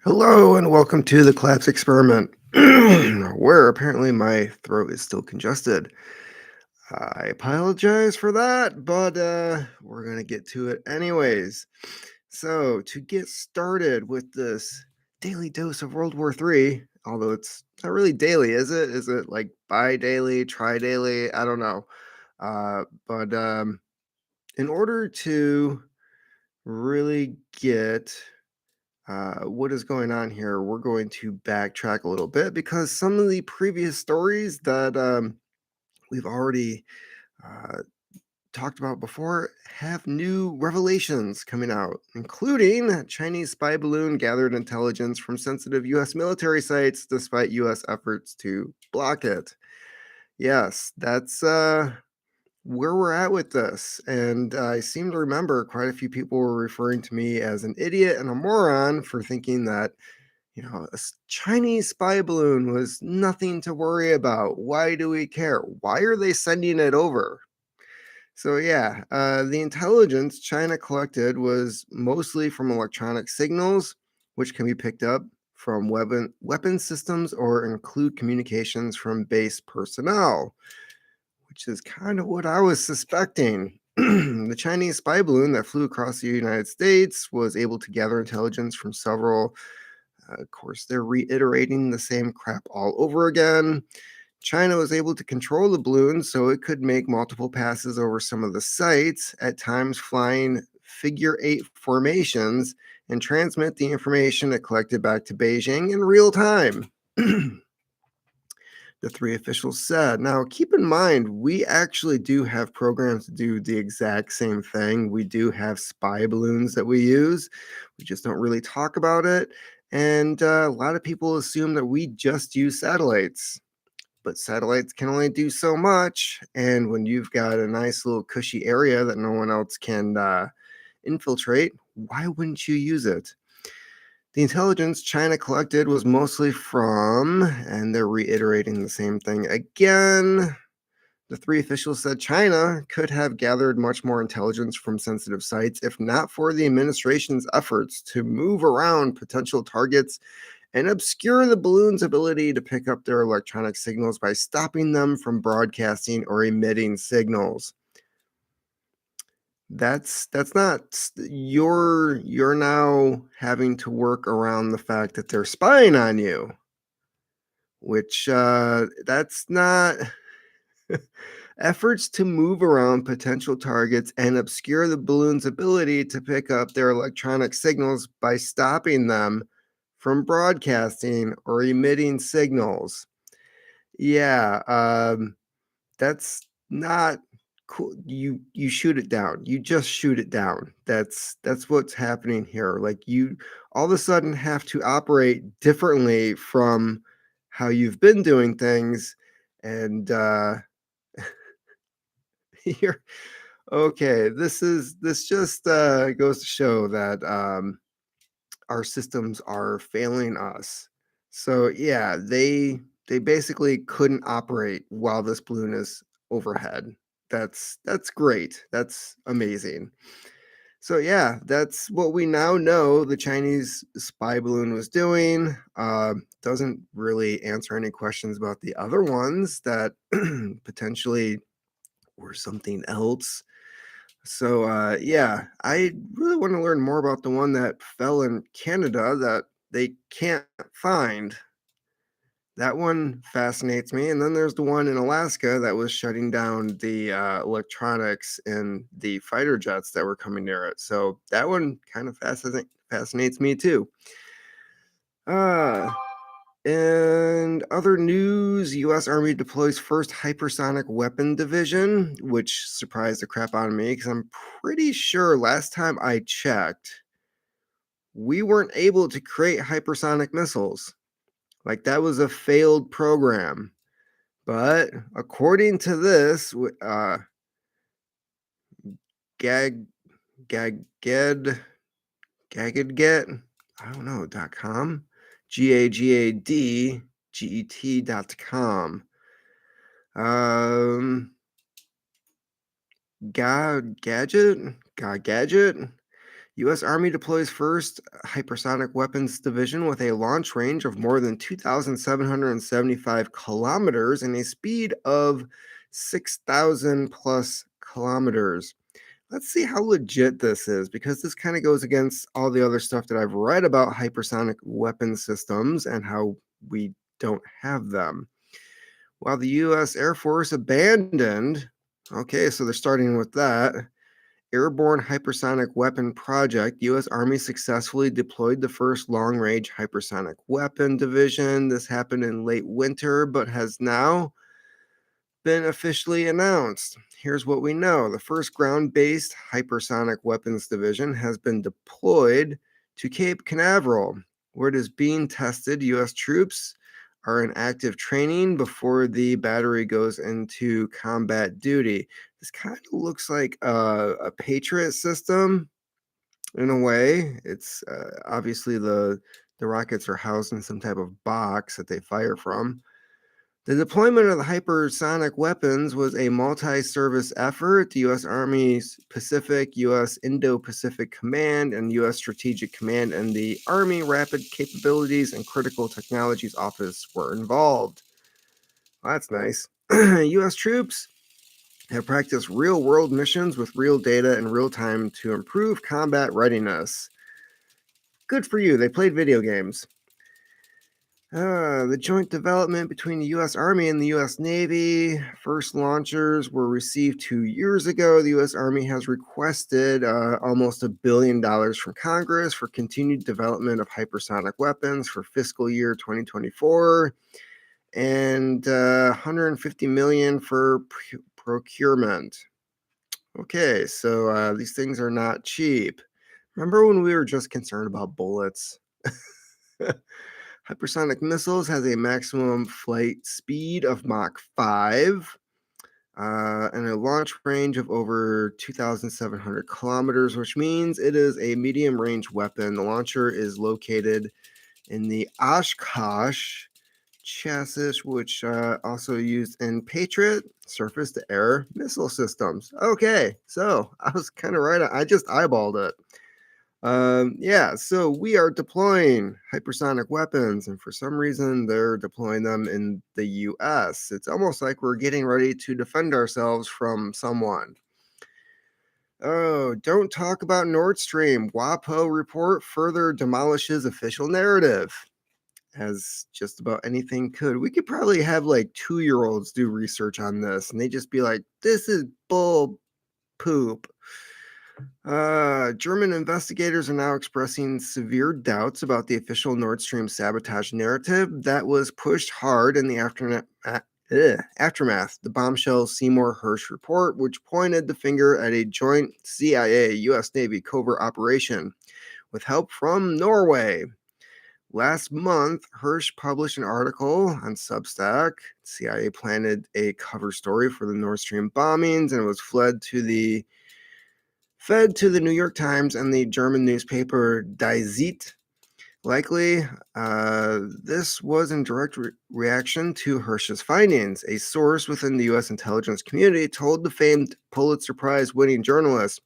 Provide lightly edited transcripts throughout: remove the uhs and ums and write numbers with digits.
Hello and welcome to the Collapse Experiment, where apparently my throat is still congested. I apologize for that, but we're going to get to it anyways. So, to get started with this daily dose of World War III, although it's not really daily, is it? Is it like bi-daily, tri-daily? I don't know. But in order to really get what is going on here, we're going to backtrack a little bit because some of the previous stories that we've already uh, talked about before have new revelations coming out, including a Chinese spy balloon gathered intelligence from sensitive U.S. military sites despite U.S. efforts to block it. Yes, that's where we're at with this. And I seem to remember quite a few people were referring to me as an idiot and a moron for thinking that Chinese spy balloon was nothing to worry about. Why do we care? Why are they sending it over? So, yeah, the intelligence China collected was mostly from electronic signals, which can be picked up from weapon systems or include communications from base personnel, which is kind of what I was suspecting. The Chinese spy balloon that flew across the United States was able to gather intelligence from several of course, they're reiterating the same crap all over again. China was able to control the balloon so it could make multiple passes over some of the sites, at times flying figure eight formations, and transmit the information it collected back to Beijing in real time. The three officials said. Now, keep in mind, we actually do have programs to do the exact same thing. We do have spy balloons that we use. We just don't really talk about it. And a lot of people assume that we just use satellites, but satellites can only do so much. And when you've got a nice little cushy area that no one else can infiltrate, why wouldn't you use it? The intelligence China collected was mostly from, and they're reiterating the same thing again. The three officials said China could have gathered much more intelligence from sensitive sites if not for the administration's efforts to move around potential targets and obscure the balloon's ability to pick up their electronic signals by stopping them from broadcasting or emitting signals. That's not you're now having to work around the fact that they're spying on you, which that's not efforts to move around potential targets and obscure the balloon's ability to pick up their electronic signals by stopping them from broadcasting or emitting signals. Yeah, that's not cool. You shoot it down. You just shoot it down. That's what's happening here. Like you all of a sudden have to operate differently from how you've been doing things, and you're okay. This just goes to show that our systems are failing us. So yeah, they basically couldn't operate while this balloon is overhead. That's great. That's amazing. So yeah, that's what we now know the Chinese spy balloon was doing. Doesn't really answer any questions about the other ones that potentially were something else. So yeah, I really want to learn more about the one that fell in Canada that they can't find. That one fascinates me. And then there's the one in Alaska that was shutting down the electronics in the fighter jets that were coming near it. So that one kind of fascinates me too. Uh, and other news, U.S. Army deploys first hypersonic weapon division, which surprised the crap out of me because I'm pretty sure last time I checked, we weren't able to create hypersonic missiles. Like that was a failed program. But according to this, gag, gaged, gagadget, I don't know, .com, GAGADGET.com. Gadget, U.S. Army deploys first hypersonic weapons division with a launch range of more than 2,775 kilometers and a speed of 6,000 plus kilometers. Let's see how legit this is because this kind of goes against all the other stuff that I've read about hypersonic weapon systems and how we don't have them. While the U.S. Air Force abandoned, okay, so they're starting with that. Airborne Hypersonic Weapon Project, U.S. Army successfully deployed the first long range hypersonic weapon division. This happened in late winter, but has now been officially announced. Here's what we know: the first ground based hypersonic weapons division has been deployed to Cape Canaveral, where it is being tested. U.S. troops are in active training before the battery goes into combat duty. This kind of looks like a Patriot system in a way. It's obviously the rockets are housed in some type of box that they fire from. The deployment of the hypersonic weapons was a multi-service effort. The U.S. Army's Pacific, U.S. Indo-Pacific Command, and U.S. Strategic Command and the Army Rapid Capabilities and Critical Technologies Office were involved. Well, that's nice. U.S. troops have practiced real-world missions with real data in real time to improve combat readiness. Good for you. They played video games. The joint development between the U.S. Army and the U.S. Navy. First launchers were received 2 years ago. The U.S. Army has requested almost $1 billion from Congress for continued development of hypersonic weapons for fiscal year 2024 and $150 million for procurement. Okay, so these things are not cheap. Remember when we were just concerned about bullets? Hypersonic missiles has a maximum flight speed of Mach 5 and a launch range of over 2,700 kilometers, which means it is a medium range weapon. The launcher is located in the Oshkosh chassis, which also used in Patriot surface to air missile systems. Okay, so I was kind of right. I just eyeballed it. Yeah, so we are deploying hypersonic weapons, and for some reason, they're deploying them in the US. It's almost like we're getting ready to defend ourselves from someone. Oh, don't talk about Nord Stream. WAPO report further demolishes official narrative, as just about anything could. We could probably have like 2-year-olds do research on this, and they just be like, this is bull poop. German investigators are now expressing severe doubts about the official Nord Stream sabotage narrative that was pushed hard in the aftermath. The bombshell Seymour Hersh report, which pointed the finger at a joint CIA US Navy covert operation with help from Norway. Last month, Hersh published an article on Substack. CIA planted a cover story for the Nord Stream bombings and was fed to the New York Times and the German newspaper Die Zeit. Likely, this was in direct reaction to Hersh's findings. A source within the U.S. intelligence community told the famed Pulitzer Prize winning journalist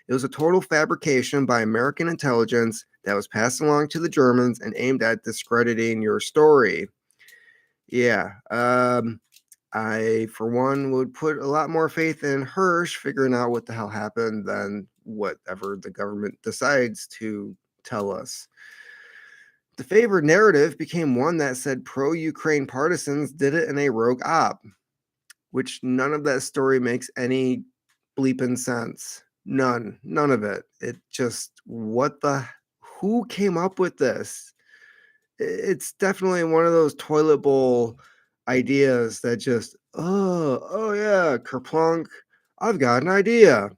it was a total fabrication by American intelligence that was passed along to the Germans and aimed at discrediting your story. Yeah, I, for one, would put a lot more faith in Hersh figuring out what the hell happened than whatever the government decides to tell us. The favored narrative became one that said pro-Ukraine partisans did it in a rogue op, which none of that story makes any bleeping sense. None of it. It just, who came up with this? It's definitely one of those toilet bowl ideas that just, oh yeah, kerplunk, I've got an idea.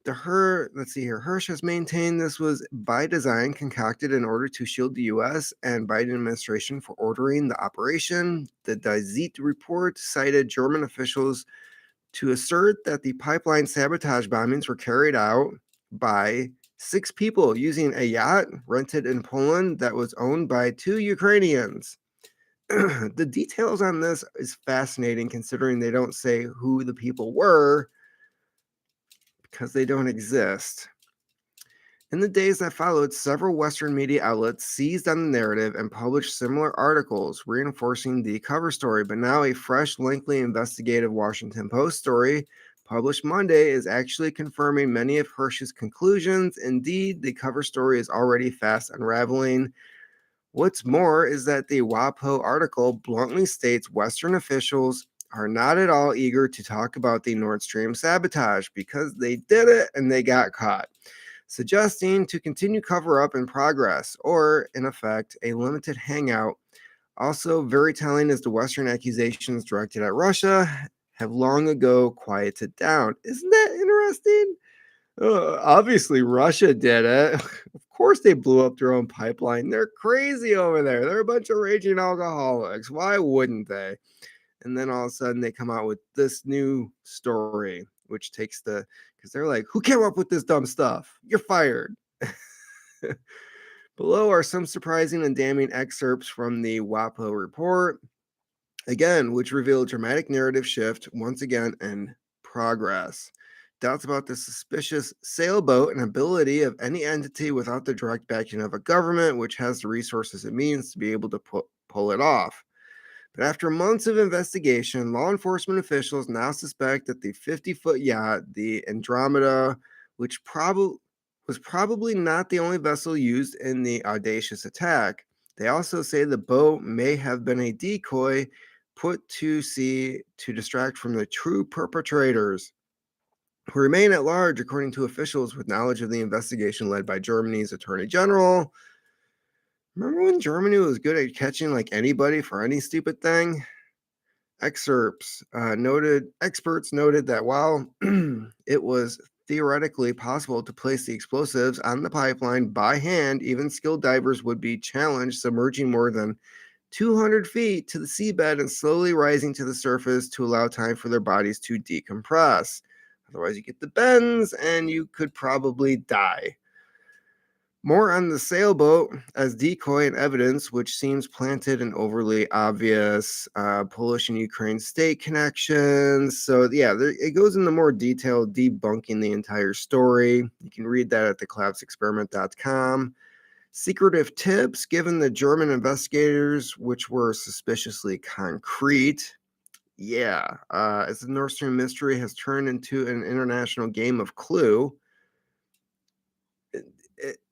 Let's see here. Hersh has maintained this was by design concocted in order to shield the U.S. and Biden administration for ordering the operation. The Die Zeit report cited German officials to assert that the pipeline sabotage bombings were carried out by 6 people using a yacht rented in Poland that was owned by 2 Ukrainians. The details on this is fascinating considering they don't say who the people were because they don't exist. In the days that followed, several Western media outlets seized on the narrative and published similar articles, reinforcing the cover story. But now, a fresh, lengthy investigative Washington Post story published Monday is actually confirming many of Hirsch's conclusions. Indeed, the cover story is already fast unraveling. What's more is that the WAPO article bluntly states Western officials are not at all eager to talk about the Nord Stream sabotage because they did it and they got caught, suggesting to continue cover up in progress, or in effect, a limited hangout. Also, very telling is the Western accusations directed at Russia have long ago quieted down. Isn't that interesting? Obviously, Russia did it. Of course, they blew up their own pipeline. They're crazy over there. They're a bunch of raging alcoholics. Why wouldn't they? And then all of a sudden, they come out with this new story, which takes because they're like, who came up with this dumb stuff? You're fired. Below are some surprising and damning excerpts from the WAPO report, again, which reveal a dramatic narrative shift once again in progress. Doubts about the suspicious sailboat and ability of any entity without the direct backing of a government, which has the resources it means to be able to pull it off. But after months of investigation, law enforcement officials now suspect that the 50-foot yacht, the Andromeda, which was probably not the only vessel used in the audacious attack. They also say the boat may have been a decoy put to sea to distract from the true perpetrators, who remain at large, according to officials with knowledge of the investigation led by Germany's Attorney General. Remember when Germany was good at catching like anybody for any stupid thing? Experts noted that while it was theoretically possible to place the explosives on the pipeline by hand, even skilled divers would be challenged submerging more than 200 feet to the seabed and slowly rising to the surface to allow time for their bodies to decompress. Otherwise, you get the bends and you could probably die. More on the sailboat as decoy and evidence, which seems planted and overly obvious. Polish and Ukraine state connections. So, yeah, it goes into more detail, debunking the entire story. You can read that at thecollapseexperiment.com. Secretive tips given the German investigators, which were suspiciously concrete. Yeah, as the Nord Stream mystery has turned into an international game of Clue,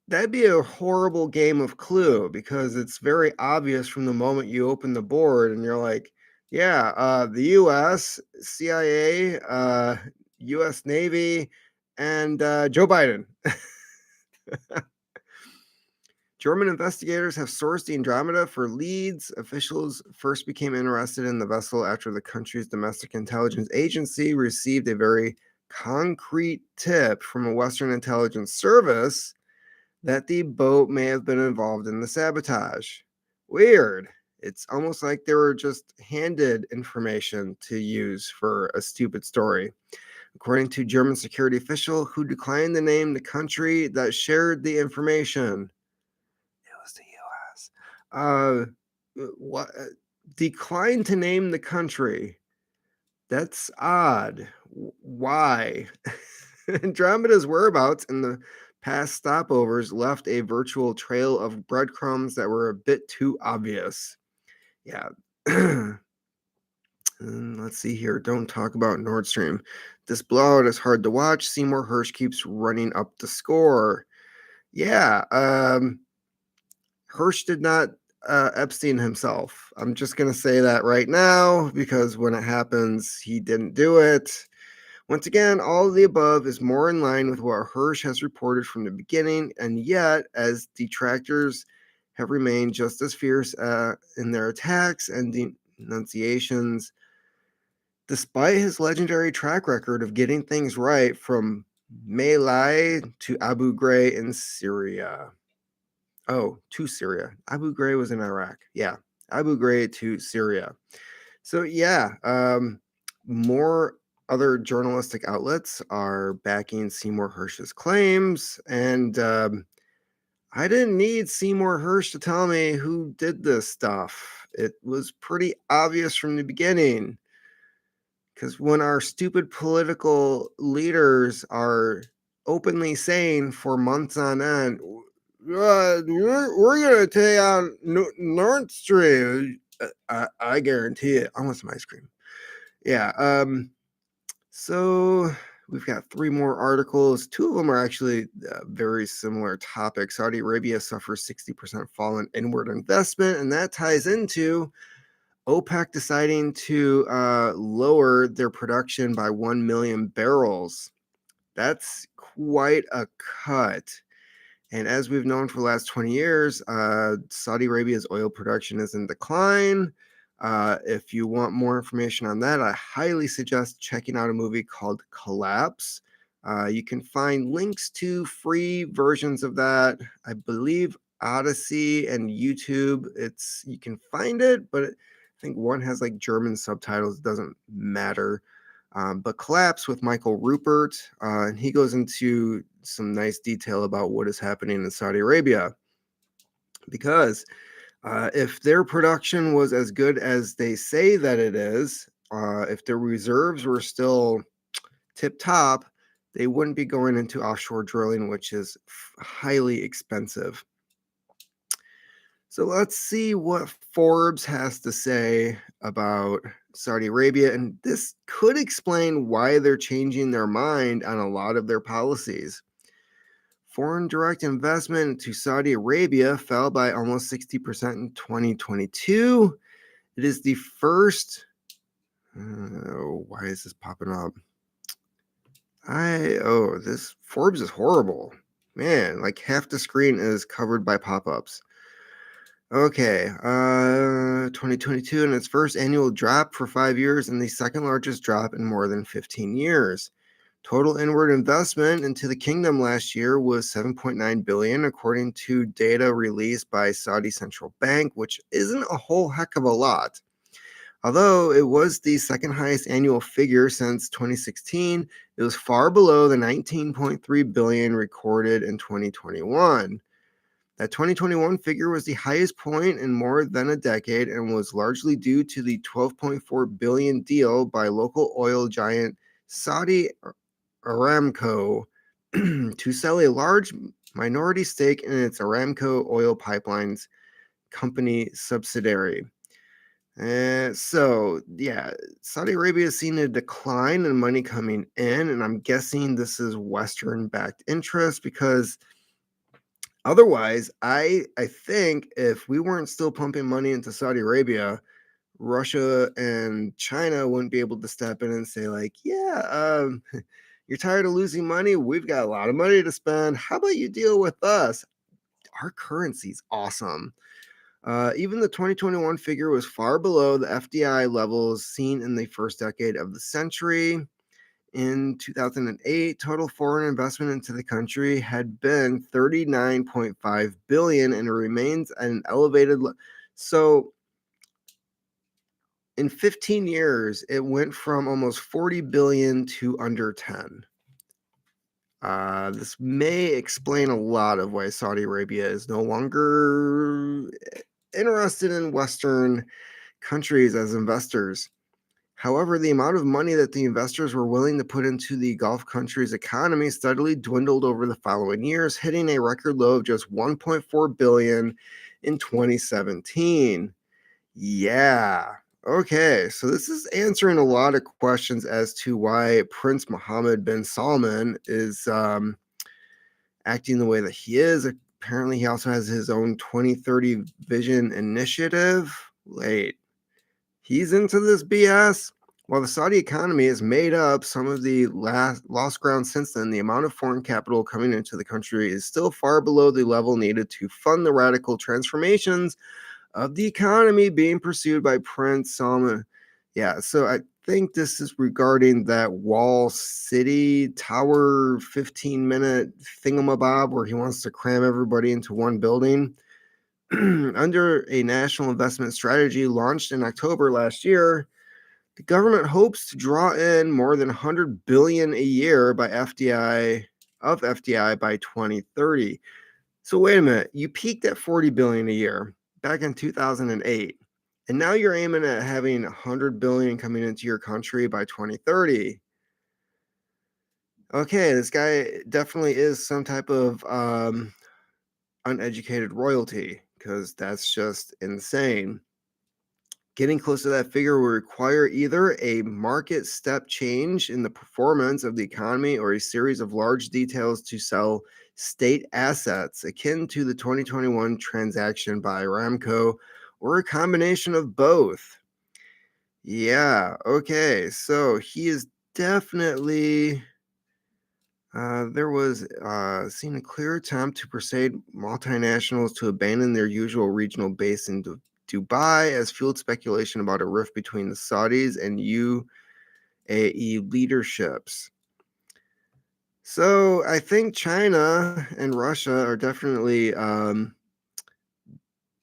that'd be a horrible game of Clue because it's very obvious from the moment you open the board and you're like, yeah, the US, CIA, US Navy, and Joe Biden. German investigators have sourced the Andromeda for leads. Officials first became interested in the vessel after the country's domestic intelligence agency received a very concrete tip from a Western intelligence service that the boat may have been involved in the sabotage. Weird. It's almost like they were just handed information to use for a stupid story. According to German security official who declined to name the country that shared the information. It was the US. What declined to name the country? That's odd. Why? Andromeda's whereabouts in the past stopovers left a virtual trail of breadcrumbs that were a bit too obvious. Yeah. Let's see here. Don't talk about Nord Stream. This blowout is hard to watch. Seymour Hersh keeps running up the score. Yeah. Hersh did not Epstein himself. I'm just going to say that right now because when it happens, he didn't do it. Once again, all of the above is more in line with what Hersh has reported from the beginning, and yet, as detractors have remained just as fierce in their attacks and denunciations, despite his legendary track record of getting things right from My Lai to Abu Ghraib in Syria. Oh, to Syria. Abu Ghraib was in Iraq. Yeah, Abu Ghraib to Syria. So yeah, more other journalistic outlets are backing Seymour Hersh's claims, and I didn't need Seymour Hersh to tell me who did this stuff. It was pretty obvious from the beginning. Because when our stupid political leaders are openly saying for months on end, we're going to take on Nord Stream. I guarantee it. I want some ice cream. Yeah. So we've got three more articles. Two of them are actually very similar topics. Saudi Arabia suffers 60% fall in inward investment, and that ties into OPEC deciding to lower their production by 1 million barrels. That's quite a cut. And as we've known for the last 20 years, Saudi Arabia's oil production is in decline. If you want more information on that, I highly suggest checking out a movie called Collapse. You can find links to free versions of that. I believe Odyssey and YouTube. You can find it, but I think one has like German subtitles. It doesn't matter. But Collapse with Michael Rupert, and he goes into some nice detail about what is happening in Saudi Arabia. Because if their production was as good as they say that it is, if their reserves were still tip top, they wouldn't be going into offshore drilling, which is highly expensive. So let's see what Forbes has to say about Saudi Arabia. And this could explain why they're changing their mind on a lot of their policies. Foreign direct investment into Saudi Arabia fell by almost 60% in 2022. It is the first. Why is this popping up? This Forbes is horrible. Man, like half the screen is covered by pop-ups. Okay, 2022 in its first annual drop for 5 years and the second largest drop in more than 15 years. Total inward investment into the kingdom last year was 7.9 billion according to data released by Saudi Central Bank, which isn't a whole heck of a lot. Although it was the second highest annual figure since 2016, it was far below the 19.3 billion recorded in 2021. That 2021 figure was the highest point in more than a decade and was largely due to the 12.4 billion deal by local oil giant Saudi Aramco to sell a large minority stake in its Aramco oil pipelines company subsidiary. Saudi Arabia has seen a decline in money coming in, and I'm guessing this is Western-backed interest because otherwise, I think if we weren't still pumping money into Saudi Arabia, Russia and China wouldn't be able to step in and say like, yeah, you're tired of losing money. We've got a lot of money to spend. How about you deal with us? Our currency's awesome. Even the 2021 figure was far below the FDI levels seen in the first decade of the century. In 2008, total foreign investment into the country had been 39.5 billion and it remains at an elevated level. So in 15 years, it went from almost 40 billion to under 10. This may explain a lot of why Saudi Arabia is no longer interested in Western countries as investors. However, the amount of money that the investors were willing to put into the Gulf countries' economy steadily dwindled over the following years, hitting a record low of just 1.4 billion in 2017. Yeah. Okay, so this is answering a lot of questions as to why Prince Mohammed bin Salman is acting the way that he is. Apparently, he also has his own 2030 vision initiative. Wait, he's into this BS? While the Saudi economy has made up some of the lost ground since then, the amount of foreign capital coming into the country is still far below the level needed to fund the radical transformations of the economy being pursued by Prince Salman. Yeah, so I think this is regarding that Wall City Tower 15-minute thingamabob where he wants to cram everybody into one building. Under a national investment strategy launched in October last year, the government hopes to draw in more than 100 billion a year by FDI by 2030. So wait a minute, you peaked at 40 billion a year back in 2008, and now you're aiming at having 100 billion coming into your country by 2030. Okay, this guy definitely is some type of uneducated royalty because that's just insane. Getting close to that figure will require either a market step change in the performance of the economy or a series of large details to sell state assets, akin to the 2021 transaction by Aramco, or a combination of both. Yeah, okay, so he is definitely. There was seen a clear attempt to persuade multinationals to abandon their usual regional base in Dubai as fueled speculation about a rift between the Saudis and UAE leaderships. So I think China and Russia are definitely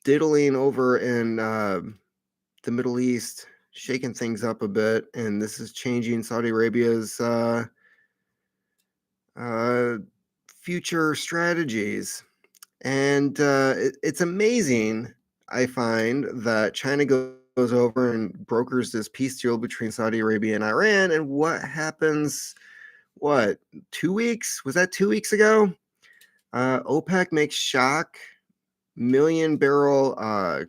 diddling over in the Middle East, shaking things up a bit, and this is changing Saudi Arabia's uh, future strategies. And it's amazing, I find, that China goes over and brokers this peace deal between Saudi Arabia and Iran. And what happens? What, 2 weeks? Was that 2 weeks ago? OPEC makes shock million barrel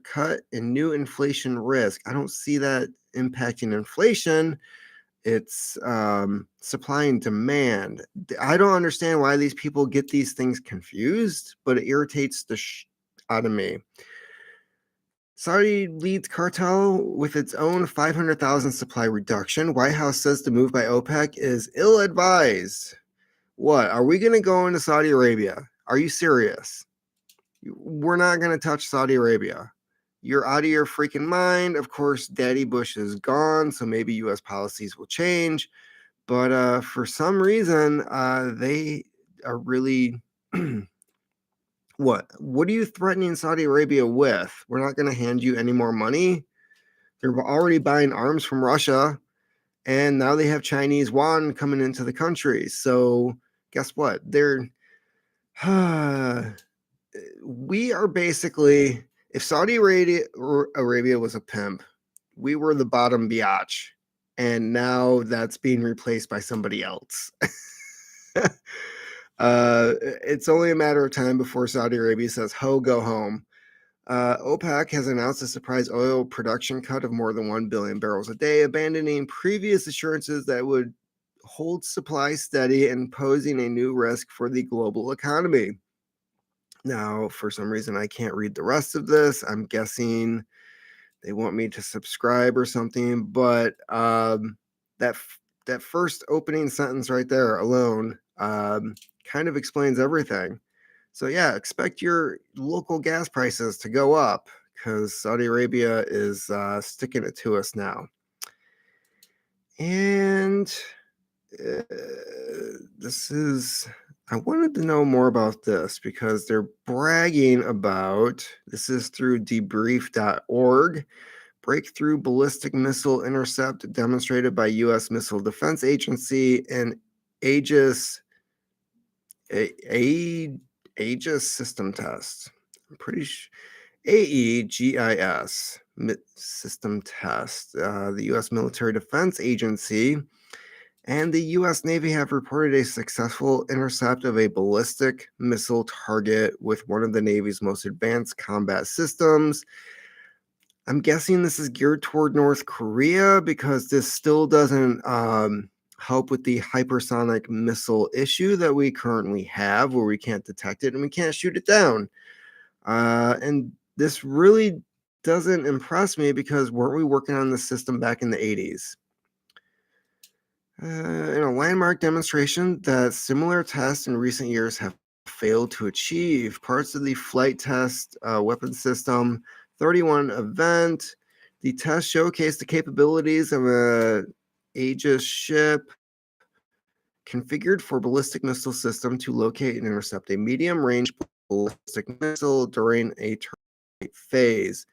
cut in new inflation risk. I don't see that impacting inflation. It's supply and demand. I don't understand why these people get these things confused, but it irritates the out of me. Saudi leads cartel with its own 500,000 supply reduction. White House says the move by OPEC is ill-advised. What? Are we going to go into Saudi Arabia? Are you serious? We're not going to touch Saudi Arabia. You're out of your freaking mind. Of course, Daddy Bush is gone, so maybe U.S. policies will change. But for some reason, they are really what are you threatening Saudi Arabia with? We're not going to hand you any more money. They're already buying arms from Russia, and now they have Chinese yuan coming into the country. So guess what? They're we are basically, if Saudi Arabia was a pimp, we were the bottom biatch, and now that's being replaced by somebody else. It's only a matter of time before Saudi Arabia says, "Ho, go home." OPEC has announced a surprise oil production cut of more than 1 billion barrels a day, abandoning previous assurances that would hold supply steady and posing a new risk for the global economy. Now, for some reason, I can't read the rest of this. I'm guessing they want me to subscribe or something, but that that first opening sentence right there alone kind of explains everything. So yeah, expect your local gas prices to go up because Saudi Arabia is sticking it to us now. And uh, this is, I wanted to know more about this because they're bragging about, this is through debrief.org, breakthrough ballistic missile intercept demonstrated by U.S. Missile Defense Agency and Aegis, Aegis system test. I'm pretty sure. AEGIS system test. The U.S. Military Defense Agency and the U.S. Navy have reported a successful intercept of a ballistic missile target with one of the Navy's most advanced combat systems. I'm guessing this is geared toward North Korea because this still doesn't help with the hypersonic missile issue that we currently have, where we can't detect it and we can't shoot it down. And this really doesn't impress me because weren't we working on the system back in the 80s? In a landmark demonstration that similar tests in recent years have failed to achieve, parts of the flight test weapon system 31 event, the test showcased the capabilities of a Aegis ship configured for ballistic missile system to locate and intercept a medium-range ballistic missile during a turn phase.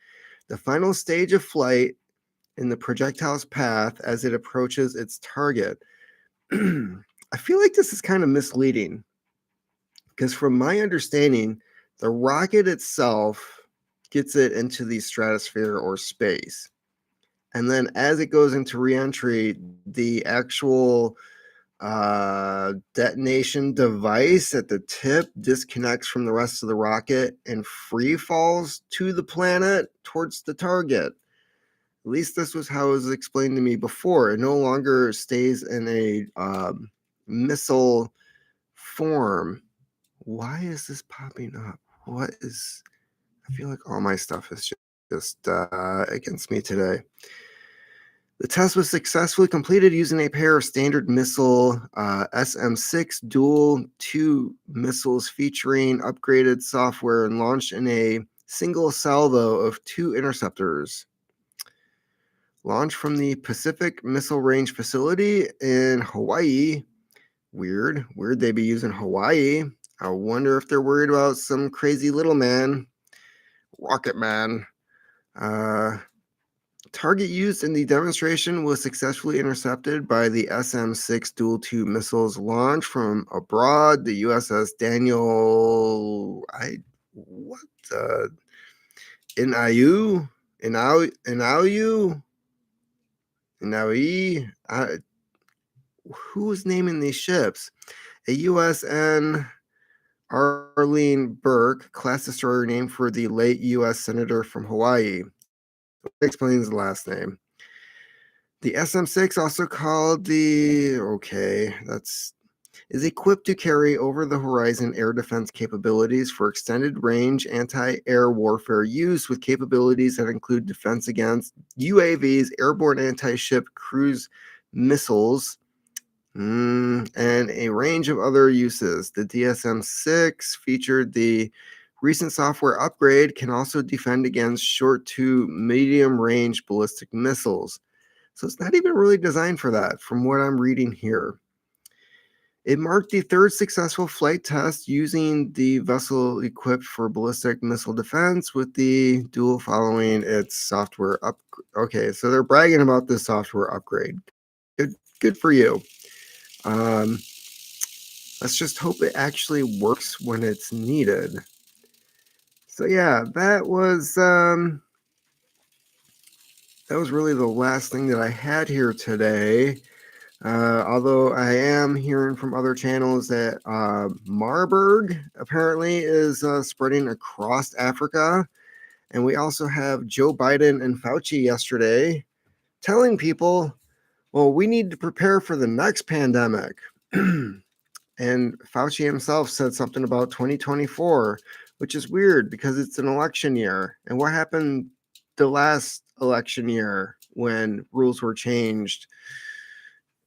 The final stage of flight in the projectile's path as it approaches its target. I feel like this is kind of misleading because, from my understanding, the rocket itself gets it into the stratosphere or space. And then as it goes into reentry, the actual Detonation device at the tip disconnects from the rest of the rocket and free falls to the planet towards the target. At least this was how it was explained to me before. It no longer stays in a missile form. Why is this popping up? What is... I feel like all my stuff is just against me today. The test was successfully completed using a pair of standard missile SM-6 dual 2 missiles featuring upgraded software and launched in a single salvo of 2 interceptors. Launched from the Pacific Missile Range facility in Hawaii. Weird they'd be using Hawaii. I wonder if they're worried about some crazy little man, Rocket Man. Target used in the demonstration was successfully intercepted by the SM-6 dual 2 missiles launched from abroad. The USS Daniel, Inauye, who was naming these ships? A USN Arlene Burke class destroyer named for the late U.S. Senator from Hawaii. Explains the last name. The SM-6, also called the... is equipped to carry over-the-horizon air defense capabilities for extended range anti-air warfare use, with capabilities that include defense against UAVs, airborne anti-ship cruise missiles, and a range of other uses. The DSM-6 featured the recent software upgrade, can also defend against short to medium range ballistic missiles. So it's not even really designed for that, from what I'm reading here. It marked the third successful flight test using the vessel equipped for ballistic missile defense, with the dual following its software up. Okay, so they're bragging about this software upgrade. Good for you. Let's just hope it actually works when it's needed. So yeah, that was really the last thing that I had here today. Although I am hearing from other channels that Marburg apparently is spreading across Africa. And we also have Joe Biden and Fauci yesterday telling people, well, we need to prepare for the next pandemic. And Fauci himself said something about 2024, which is weird because it's an election year. And what happened the last election year when rules were changed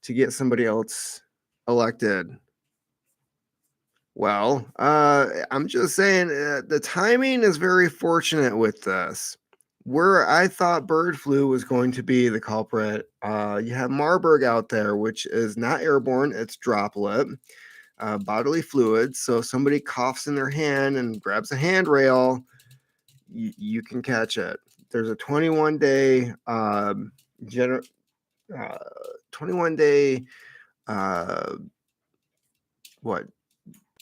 to get somebody else elected? Well, I'm just saying the timing is very fortunate with this. Where I thought bird flu was going to be the culprit, you have Marburg out there, which is not airborne, it's droplet. Bodily fluids. So if somebody coughs in their hand and grabs a handrail, you can catch it. There's a 21-day 21-day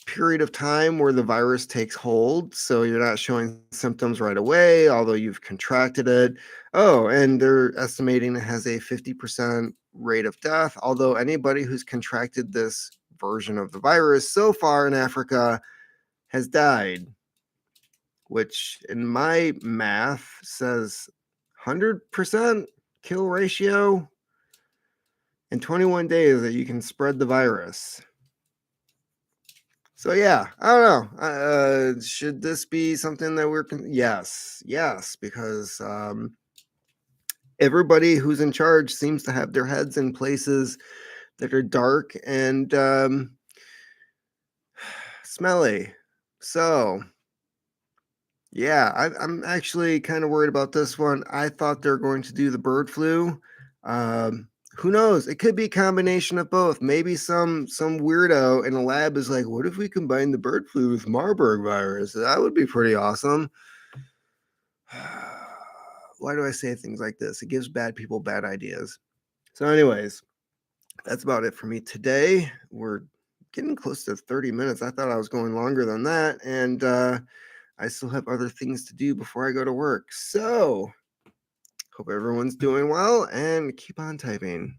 period of time where the virus takes hold, so you're not showing symptoms right away, although you've contracted it. Oh, and they're estimating it has a 50% rate of death, although anybody who's contracted this version of the virus so far in Africa has died, which in my math says 100% kill ratio in 21 days that you can spread the virus. So yeah, I don't know. Should this be something that we're... Yes, because everybody who's in charge seems to have their heads in places that are dark and smelly. So yeah, I'm actually kind of worried about this one. I thought they're going to do the bird flu. Who knows? It could be a combination of both. Maybe some weirdo in a lab is like, what if we combine the bird flu with Marburg virus? That would be pretty awesome. Why do I say things like this? It gives bad people bad ideas. So anyways, that's about it for me today. We're getting close to 30 minutes. I thought I was going longer than that. And I still have other things to do before I go to work. So hope everyone's doing well and keep on typing.